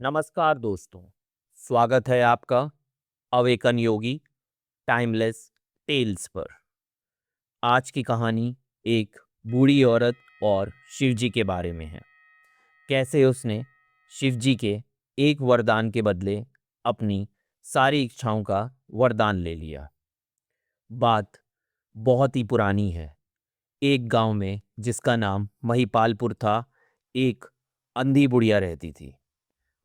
नमस्कार दोस्तों, स्वागत है आपका अवेकन योगी टाइमलेस टेल्स पर। आज की कहानी एक बूढ़ी औरत और शिवजी के बारे में है। कैसे उसने शिवजी के एक वरदान के बदले अपनी सारी इच्छाओं का वरदान ले लिया। बात बहुत ही पुरानी है। एक गांव में जिसका नाम महिपालपुर था, एक अंधी बुढ़िया रहती थी।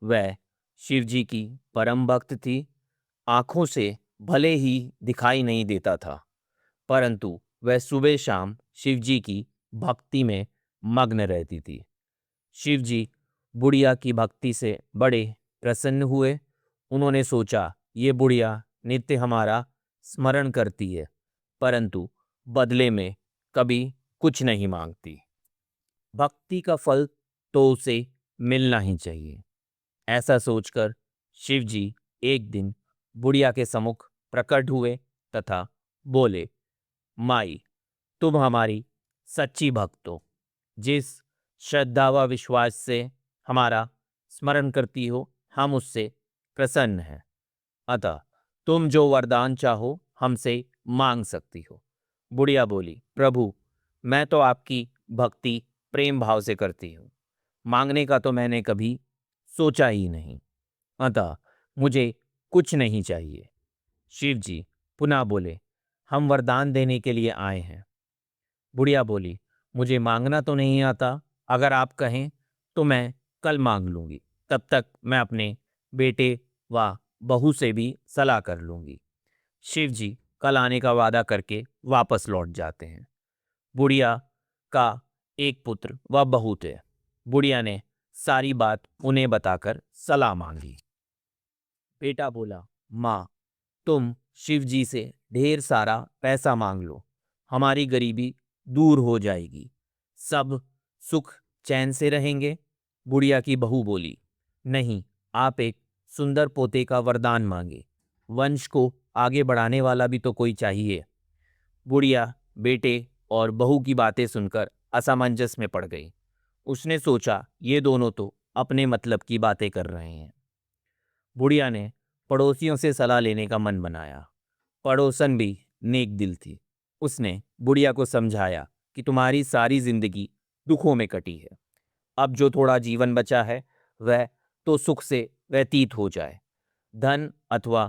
वह शिवजी की परम भक्त थी। आंखों से भले ही दिखाई नहीं देता था, परंतु वह सुबह शाम शिवजी की भक्ति में मग्न रहती थी। शिवजी बुढ़िया की भक्ति से बड़े प्रसन्न हुए। उन्होंने सोचा, ये बुढ़िया नित्य हमारा स्मरण करती है, परंतु बदले में कभी कुछ नहीं मांगती। भक्ति का फल तो उसे मिलना ही चाहिए। ऐसा सोचकर शिवजी एक दिन बुढ़िया के सम्मुख प्रकट हुए तथा बोले, माई, तुम हमारी सच्ची भक्त हो। जिस श्रद्धा व विश्वास से हमारा स्मरण करती हो, हम उससे प्रसन्न हैं। अतः तुम जो वरदान चाहो हमसे मांग सकती हो। बुढ़िया बोली, प्रभु, मैं तो आपकी भक्ति प्रेम भाव से करती हूँ। मांगने का तो मैंने कभी सोचा ही नहीं। अतः मुझे कुछ नहीं चाहिए। शिव जी पुनः बोले, हम वरदान देने के लिए आए हैं। बुढ़िया बोली, मुझे मांगना तो नहीं आता। अगर आप कहें तो मैं कल मांग लूंगी। तब तक मैं अपने बेटे व बहू से भी सलाह कर लूंगी। शिव जी कल आने का वादा करके वापस लौट जाते हैं। बुढ़िया का एक पुत्र व बहू थे। बुढ़िया ने सारी बात उन्हें बताकर सलाह मांगी। बेटा बोला, माँ, तुम शिव जी से ढेर सारा पैसा मांग लो, हमारी गरीबी दूर हो जाएगी, सब सुख चैन से रहेंगे। बुढ़िया की बहू बोली, नहीं, आप एक सुंदर पोते का वरदान मांगे। वंश को आगे बढ़ाने वाला भी तो कोई चाहिए। बुढ़िया बेटे और बहू की बातें सुनकर असमंजस में पड़ गई। उसने सोचा, ये दोनों तो अपने मतलब की बातें कर रहे हैं। बुढ़िया ने पड़ोसियों से सलाह लेने का मन बनाया। पड़ोसन भी नेक दिल थी। उसने बुढ़िया को समझाया कि तुम्हारी सारी जिंदगी दुखों में कटी है। अब जो थोड़ा जीवन बचा है वह तो सुख से व्यतीत हो जाए। धन अथवा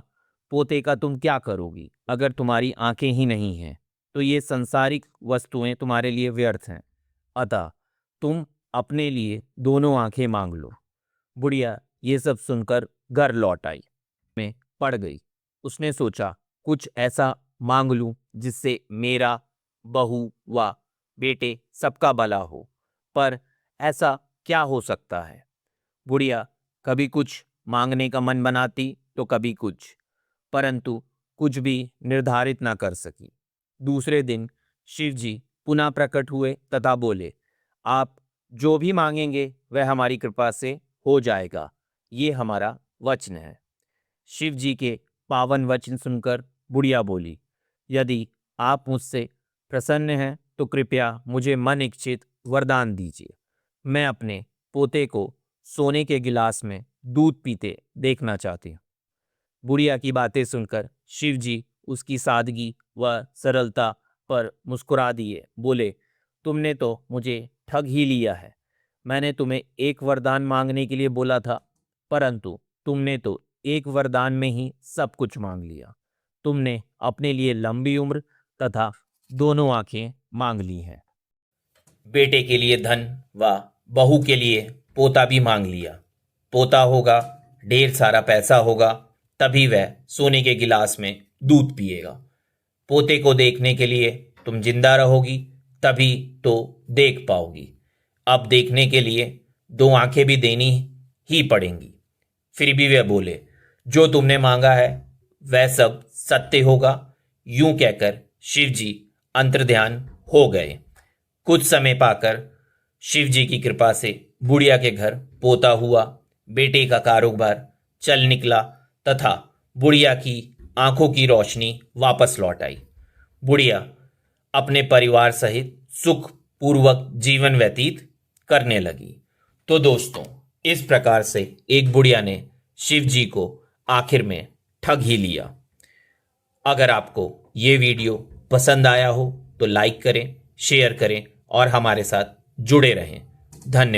पोते का तुम क्या करोगी? अगर तुम्हारी आंखें ही नहीं हैं तो ये संसारिक वस्तुएं तुम्हारे लिए व्यर्थ हैं। अतः तुम अपने लिए दोनों आंखें मांग लो। बुढ़िया ये सब सुनकर घर लौट आई, में पड़ गई। उसने सोचा, कुछ ऐसा मांग लूं जिससे मेरा, बहू व बेटे सबका भला हो। पर ऐसा क्या हो सकता है? बुढ़िया कभी कुछ मांगने का मन बनाती तो कभी कुछ, परंतु कुछ भी निर्धारित ना कर सकी। दूसरे दिन शिवजी पुनः प्रकट हुए तथा बोले, आप जो भी मांगेंगे वह हमारी कृपा से हो जाएगा, ये हमारा वचन है। शिव जी के पावन वचन सुनकर बुढ़िया बोली, यदि आप मुझसे प्रसन्न हैं तो कृपया मुझे मन इच्छित वरदान दीजिए। मैं अपने पोते को सोने के गिलास में दूध पीते देखना चाहती हूँ। बुढ़िया की बातें सुनकर शिव जी उसकी सादगी व सरलता पर मुस्कुरा दिए। बोले, तुमने तो मुझे ठग ही लिया है। मैंने तुम्हें एक वरदान मांगने के लिए बोला था, परंतु तुमने तो एक वरदान में ही सब कुछ मांग लिया। तुमने अपने लिए लंबी उम्र तथा दोनों आंखें मांग ली हैं। बेटे के लिए धन व बहू के लिए पोता भी मांग लिया। पोता होगा, ढेर सारा पैसा होगा, तभी वह सोने के गिलास में दूध पिएगा। पोते को देखने के लिए तुम जिंदा रहोगी, तभी तो देख पाओगी। अब देखने के लिए दो आंखें भी देनी ही पड़ेंगी। फिर भी वे बोले, जो तुमने मांगा है वह सब सत्य होगा। यूं कहकर शिवजी अंतर्ध्यान हो गए। कुछ समय पाकर शिवजी की कृपा से बुढ़िया के घर पोता हुआ। बेटे का कारोबार चल निकला तथा बुढ़िया की आंखों की रोशनी वापस लौट आई। बुढ़िया अपने परिवार सहित सुख पूर्वक जीवन व्यतीत करने लगी। तो दोस्तों, इस प्रकार से एक बुढ़िया ने शिव जी को आखिर में ठग ही लिया। अगर आपको ये वीडियो पसंद आया हो तो लाइक करें, शेयर करें और हमारे साथ जुड़े रहें। धन्यवाद।